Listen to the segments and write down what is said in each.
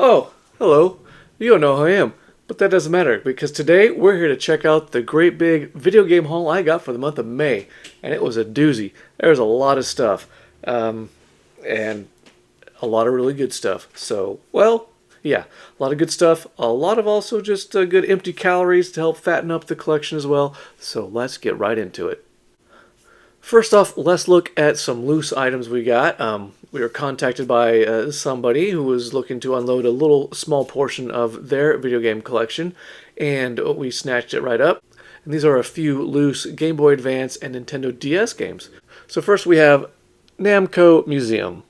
Oh, hello. You don't know who I am, but that doesn't matter because today we're here to check out the great big video game haul I got for the month of May, and it was a doozy. There's a lot of stuff, and a lot of really good stuff. So, well, yeah, a lot of good stuff. A lot of also just good empty calories to help fatten up the collection as well. So let's get right into it. First off, let's look at some loose items we got. We were contacted by somebody who was looking to unload a little small portion of their video game collection, and we snatched it right up. And these are a few loose Game Boy Advance and Nintendo DS games. So first we have Namco Museum.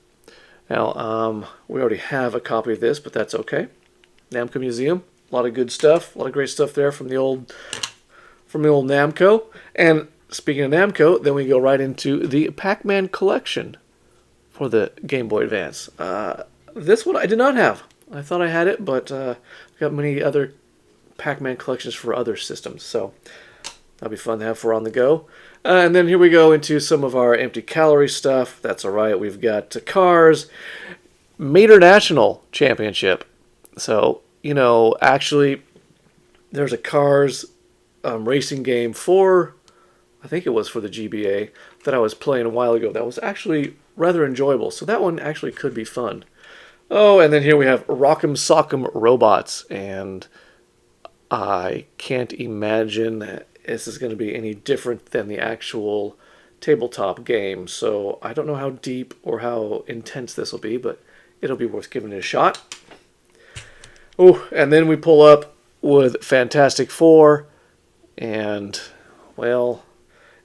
Now, we already have a copy of this, but that's okay. Namco Museum, a lot of good stuff, a lot of great stuff there from the old Namco. And speaking of Namco, then we go right into the Pac-Man collection for the Game Boy Advance. This one I did not have. I thought I had it, but I've got many other Pac-Man collections for other systems, so that'll be fun to have for on the go. And then here we go into some of our empty calorie stuff. That's all right. We've got Cars, Mater National Championship. So, actually, there's a Cars racing game for, I think it was for the GBA, that I was playing a while ago. That was actually rather enjoyable. So that one actually could be fun. Oh, and then here we have Rock'em Sock'em Robots. And I can't imagine that this is going to be any different than the actual tabletop game. So I don't know how deep or how intense this will be, but it'll be worth giving it a shot. Oh, and then we pull up with Fantastic Four. And, well,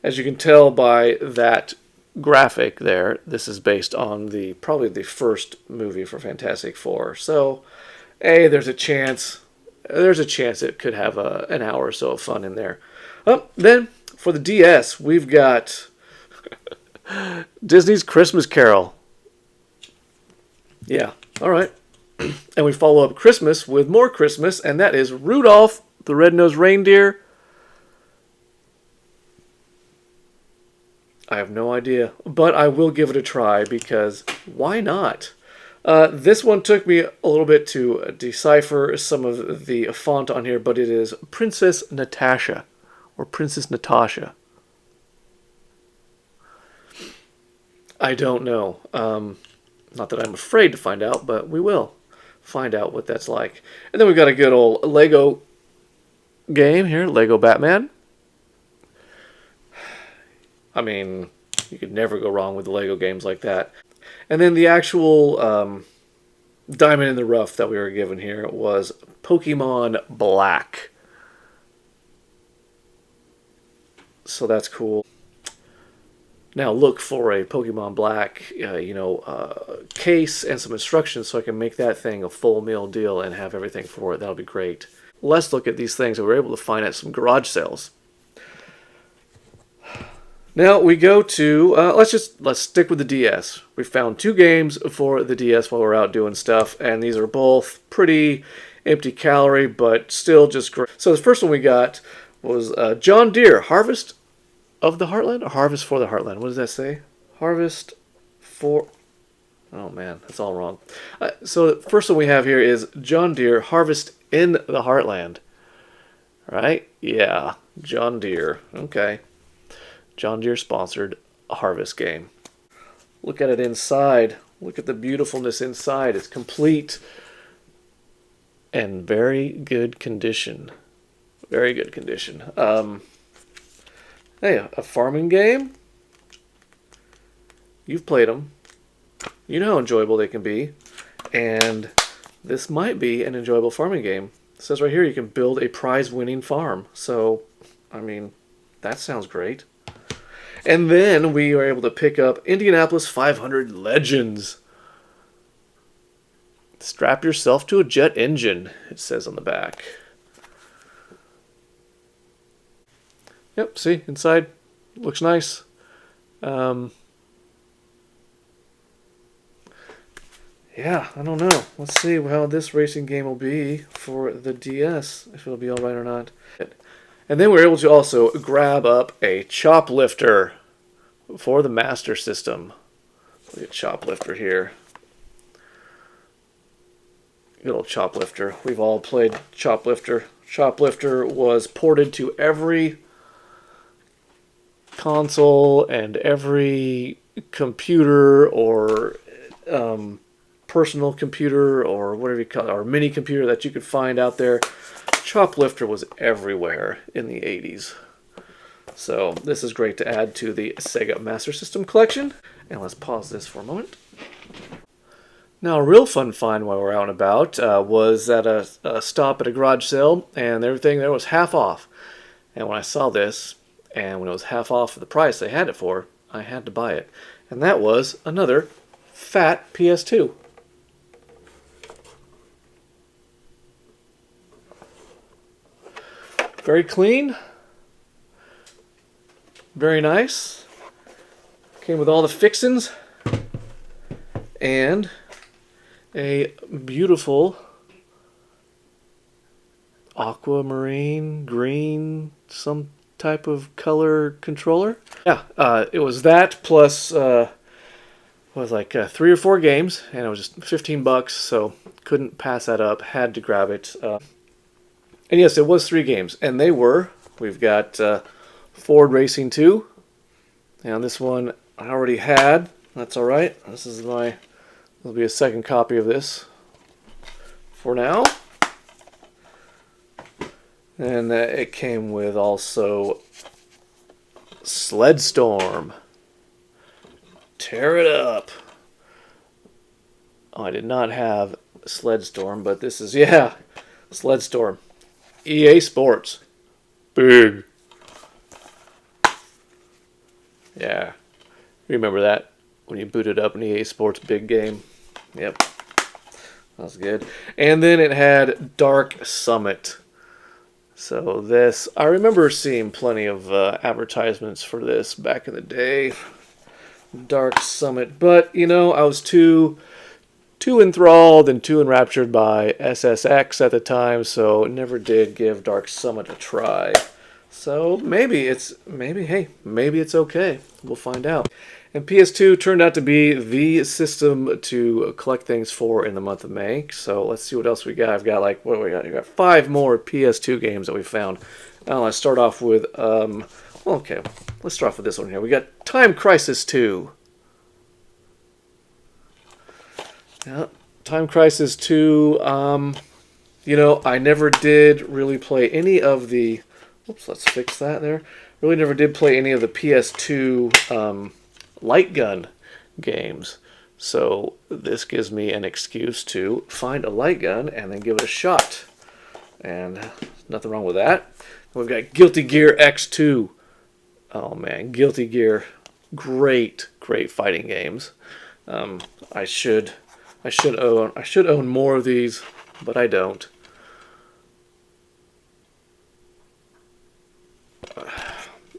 as you can tell by that graphic there, this is based on probably the first movie for Fantastic Four. So, there's a chance it could have an hour or so of fun in there. Then for the DS, we've got Disney's Christmas Carol. Yeah, all right. And we follow up Christmas with more Christmas, and that is Rudolph the Red-Nosed Reindeer. I have no idea, but I will give it a try because why not? This one took me a little bit to decipher some of the font on here, but it is Princess Natasha, or Princess Natasha. I don't know. Not that I'm afraid to find out, but we will find out what that's like. And then we've got a good old Lego game here, Lego Batman. I mean, you could never go wrong with the Lego games like that. And then the actual diamond in the rough that we were given here was Pokemon Black. So that's cool. Now look for a Pokemon Black, case and some instructions so I can make that thing a full meal deal and have everything for it. That'll be great. Let's look at these things that we were able to find at some garage sales. Now we go to, let's stick with the DS. We found two games for the DS while we're out doing stuff, and these are both pretty empty calorie, but still just great. So the first one we got was John Deere, Harvest of the Heartland, or Harvest for the Heartland? What does that say? Harvest for, oh man, that's all wrong. So the first one we have here is John Deere, Harvest in the Heartland. Right? Yeah, John Deere. Okay. John Deere sponsored a Harvest game. Look at it inside. Look at the beautifulness inside. It's complete and very good condition. Very good condition. Hey, a farming game? You've played them. You know how enjoyable they can be. And this might be an enjoyable farming game. It says right here you can build a prize-winning farm. So, I mean, that sounds great. And then we were able to pick up Indianapolis 500 Legends. Strap yourself to a jet engine, it says on the back. Yep, see, inside looks nice. Yeah, I don't know. Let's see how this racing game will be for the DS, if it'll be alright or not. And then we were able to also grab up a Choplifter for the Master System. Look at Choplifter here. Good old Choplifter. We've all played Choplifter. Choplifter was ported to every console and every computer or personal computer or whatever you call it, or mini computer that you could find out there. Choplifter was everywhere in the 80s. So this is great to add to the Sega Master System collection. And let's pause this for a moment. Now, a real fun find while we're out and about was at a stop at a garage sale, and everything there was half off. And when I saw this, and when it was half off the price they had it for, I had to buy it. And that was another fat PS2. Very clean. Very nice. Came with all the fixins. And a beautiful aquamarine, green, some type of color controller. Yeah, it was that plus was like 3 or 4 games, and it was just $15, so couldn't pass that up. Had to grab it. And yes, it was 3 games, and they were. We've got Ford Racing 2, and this one I already had. That's all right. This is my. There'll be a second copy of this for now. And it came with also Sled Storm. Tear it up. Oh, I did not have Sled Storm, but this is, yeah, Sled Storm. EA Sports. Big. Yeah. Remember that when you booted up an EA Sports big game. Yep. That was good. And then it had Dark Summit. So this, I remember seeing plenty of advertisements for this back in the day. Dark Summit. But, you know, I was too enthralled and too enraptured by SSX at the time, so never did give Dark Summit a try. So maybe it's okay. We'll find out. And PS2 turned out to be the system to collect things for in the month of May. So let's see what else we got. I've got like, what do we got? We got 5 more PS2 games that we found. Now let's start off with, okay, let's start off with this one here. We got Time Crisis 2. Yeah, Time Crisis 2, you know, I never did really play any of the, oops, let's fix that there. Really never did play any of the PS2 light gun games. So this gives me an excuse to find a light gun and then give it a shot. And nothing wrong with that. We've got Guilty Gear X2. Oh man, Guilty Gear, great fighting games. I should own more of these, but I don't.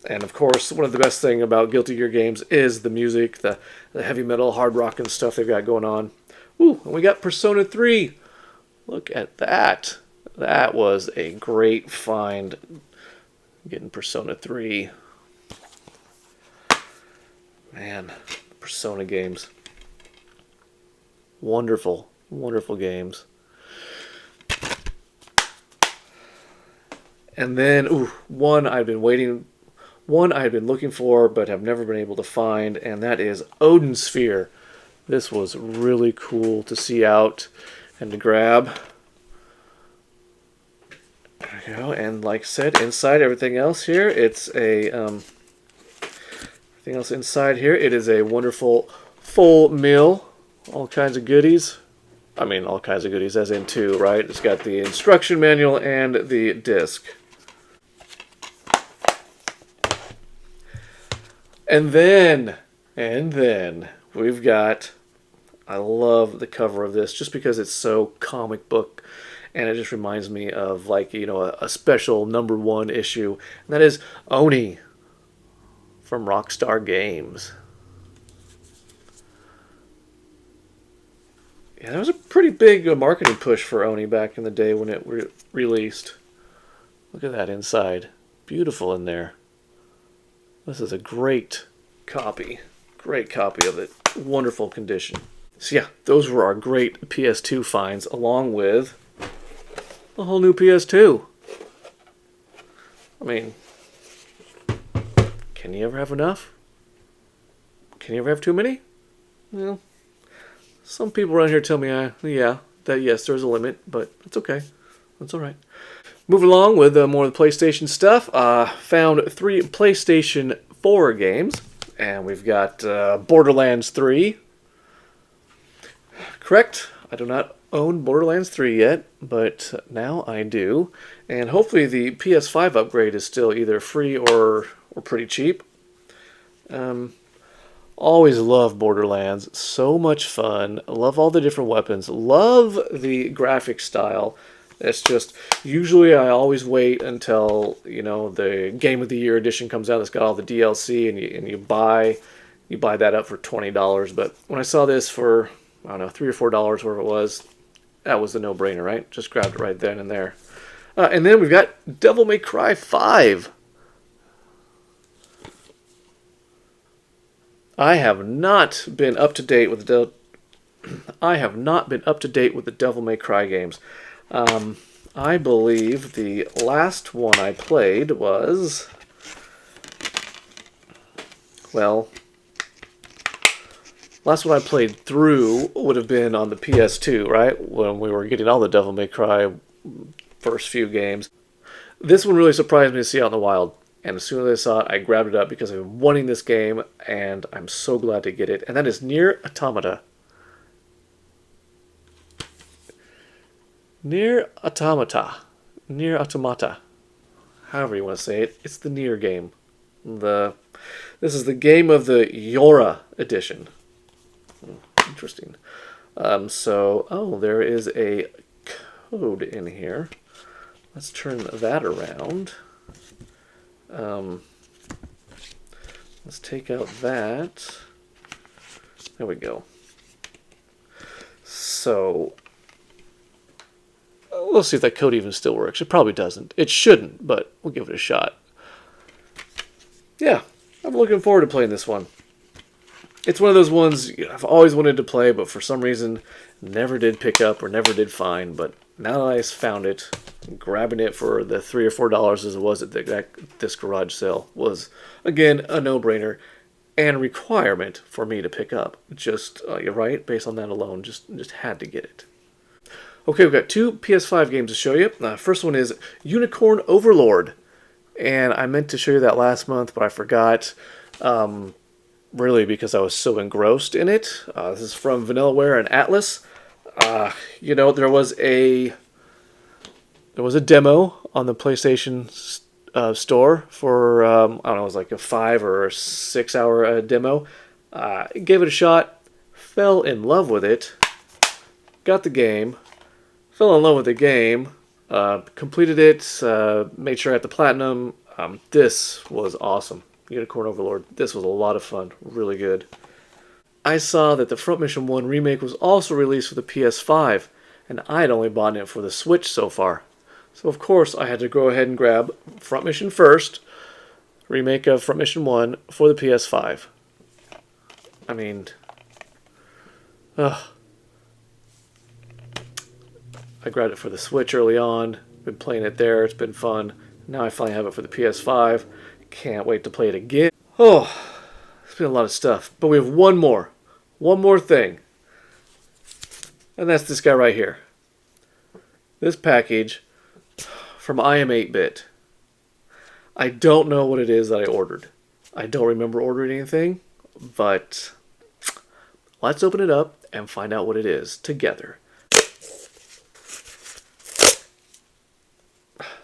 And of course, one of the best things about Guilty Gear games is the music, the heavy metal, hard rock and stuff they've got going on. Ooh, and we got Persona 3. Look at that. That was a great find, getting Persona 3. Man, Persona games. Wonderful games. And then, one I had been looking for but have never been able to find, and that is Odin Sphere. This was really cool to see out and to grab. There we go. And like I said, inside everything else here, it's a everything else inside here. It is a wonderful full meal. All kinds of goodies. I mean, all kinds of goodies, as in 2, right? It's got the instruction manual and the disc. And then we've got, I love the cover of this just because it's so comic book, and it just reminds me of, like, you know, a special #1 issue, and that is Oni from Rockstar Games. Yeah, there was a pretty big marketing push for Oni back in the day when it released. Look at that inside. Beautiful in there. This is a great copy. Great copy of it. Wonderful condition. So yeah, those were our great PS2 finds, along with a whole new PS2. I mean, can you ever have enough? Can you ever have too many? Well, some people around here tell me, yes, there's a limit, but it's okay. That's all right. Moving along with more of the PlayStation stuff. Found 3 PlayStation 4 games, and we've got Borderlands 3. Correct. I do not own Borderlands 3 yet, but now I do. And hopefully the PS5 upgrade is still either free or pretty cheap. Always love Borderlands. So much fun. Love all the different weapons. Love the graphic style. It's just, usually I always wait until, the Game of the Year edition comes out that's got all the DLC, and you buy that up for $20. But when I saw this for, I don't know, $3 or $4, whatever it was, that was the no-brainer, right? Just grabbed it right then and there. And then we've got Devil May Cry 5. I have not been up to date with the Devil May Cry games. I believe the last one I played was, last one I played through would have been on the PS2, right? When we were getting all the Devil May Cry first few games. This one really surprised me to see out in the wild. And as soon as I saw it, I grabbed it up because I've been wanting this game, and I'm so glad to get it. And that is Nier Automata. Nier Automata. Nier Automata. However you want to say it. It's the Nier game. This is the game of the Yora edition. Interesting. There is a code in here. Let's turn that around. Let's take out that. There we go. So, we'll see if that code even still works. It probably doesn't. It shouldn't, but we'll give it a shot. Yeah, I'm looking forward to playing this one. It's one of those ones I've always wanted to play, but for some reason never did pick up or never did find. But now that I found it, grabbing it for the $3 or $4 as it was at this garage sale was, again, a no-brainer and a requirement for me to pick up. Just, you're right, based on that alone, just had to get it. Okay, we've got 2 PS5 games to show you. First one is Unicorn Overlord. And I meant to show you that last month, but I forgot. Really, because I was so engrossed in it. This is from Vanillaware and Atlas. There was a demo on the PlayStation store for I don't know, it was like a 5 or 6 hour demo. Gave it a shot, fell in love with it, got the game, fell in love with the game, completed it, made sure I got the platinum. This was awesome. Unicorn Overlord. This was a lot of fun. Really good. I saw that the Front Mission 1 remake was also released for the PS5, and I'd only bought it for the Switch so far. So of course I had to go ahead and grab Front Mission first, remake of Front Mission 1 for the PS5. I mean, I grabbed it for the Switch early on, been playing it there, it's been fun. Now I finally have it for the PS5. Can't wait to play it again. Oh, it's been a lot of stuff. But we have one more thing. And that's this guy right here. This package from I Am 8-Bit. I don't know what it is that I ordered. I don't remember ordering anything, but let's open it up and find out what it is together.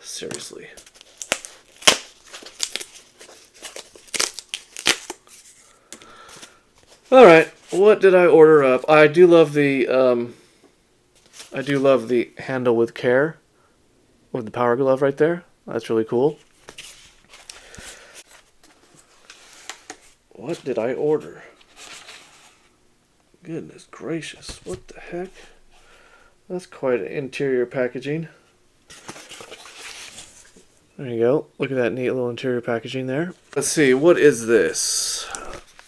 Seriously. Alright, what did I order up? I do love the handle with care with the power glove right there. That's really cool. What did I order? Goodness gracious, what the heck? That's quite an interior packaging. There you go. Look at that neat little interior packaging there. Let's see, what is this?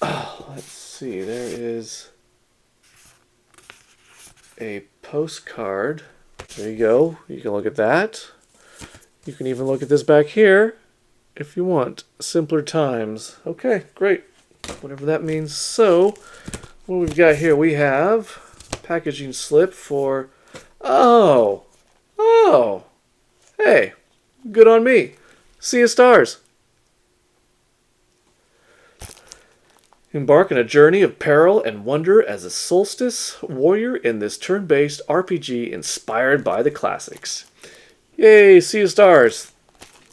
Let's see, there is a postcard. There you go. You can look at that. You can even look at this back here if you want. Simpler times. Okay, great. Whatever that means. So, what we've got here, we have packaging slip for... Oh! Hey, good on me. Sea of Stars. Embark on a journey of peril and wonder as a solstice warrior in this turn-based RPG inspired by the classics. Yay, Sea of Stars.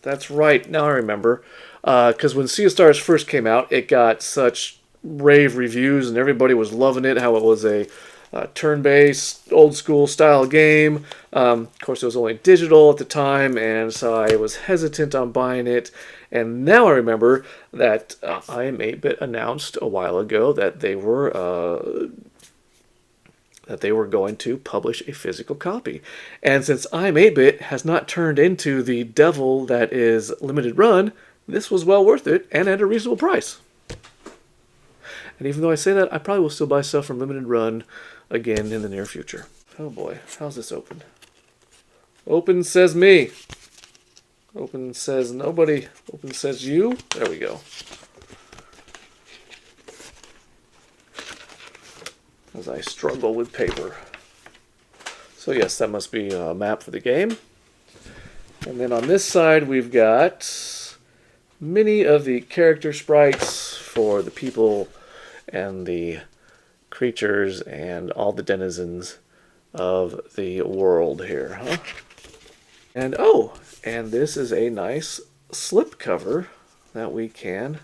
That's right, now I remember. Because when Sea of Stars first came out, it got such rave reviews and everybody was loving it, how it was a turn-based, old-school style game. Of course, it was only digital at the time, and so I was hesitant on buying it. And now I remember that I Am 8-Bit announced a while ago that they were going to publish a physical copy. And since I Am 8-Bit has not turned into the devil that is limited run, this was well worth it and at a reasonable price. And even though I say that, I probably will still buy stuff from limited run again in the near future. Oh boy, how's this open? Open says me. Open says nobody. Open says you. There we go. As I struggle with paper. So yes, that must be a map for the game. And then on this side we've got many of the character sprites for the people and the creatures and all the denizens of the world here, huh? And oh, and this is a nice slip cover that we can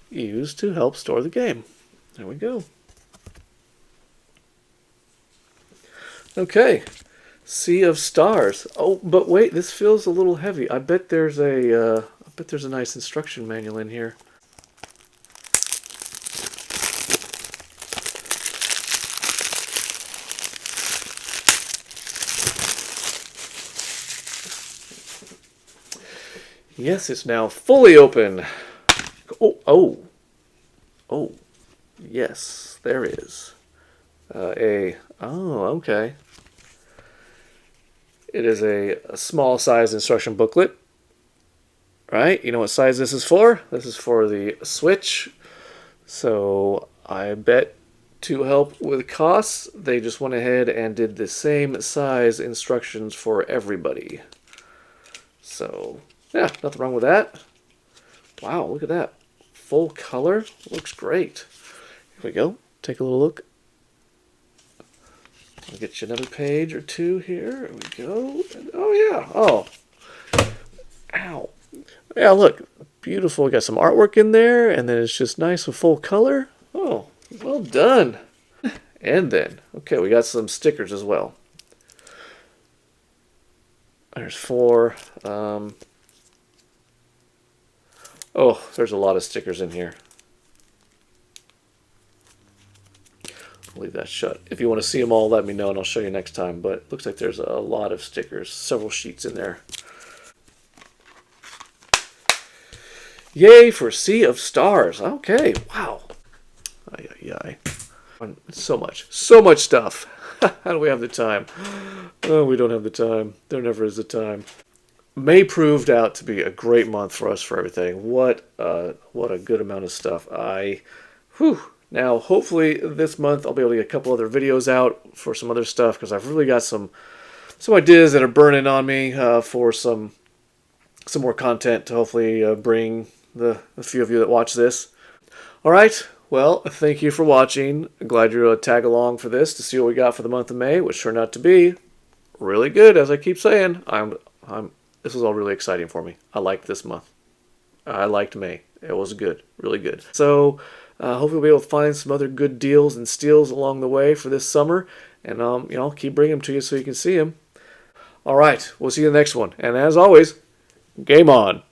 use to help store the game. There we go. Okay, Sea of Stars. Oh, but wait, this feels a little heavy. I bet there's a nice instruction manual in here. Yes, it's now fully open. Oh, yes, there is. Oh, okay. It is a small size instruction booklet. Right? You know what size this is for? This is for the Switch. So I bet to help with costs, they just went ahead and did the same size instructions for everybody. So... yeah, nothing wrong with that. Wow, look at that. Full color. Looks great. Here we go. Take a little look. I'll get you another page or two here. There we go. And, oh, yeah. Oh. Ow. Yeah, look. Beautiful. We got some artwork in there, and then it's just nice with full color. Oh, well done. And then, okay, we got some stickers as well. There's 4. Oh, there's a lot of stickers in here. I'll leave that shut. If you want to see them all, let me know and I'll show you next time. But it looks like there's a lot of stickers, several sheets in there. Yay for Sea of Stars. Okay, wow. So much stuff. How do we have the time? Oh, we don't have the time. There never is the time. May proved out to be a great month for us for everything. What a good amount of stuff. Now, hopefully this month I'll be able to get a couple other videos out for some other stuff because I've really got some ideas that are burning on me for some more content to hopefully bring a few of you that watch this. All right. Well, thank you for watching. I'm glad you're tag along for this to see what we got for the month of May, which turned out to be really good, as I keep saying. This was all really exciting for me. I liked this month. I liked May. It was good, really good. So hopefully we'll be able to find some other good deals and steals along the way for this summer, and I'll keep bringing them to you so you can see them. All right, we'll see you in the next one. And as always, game on.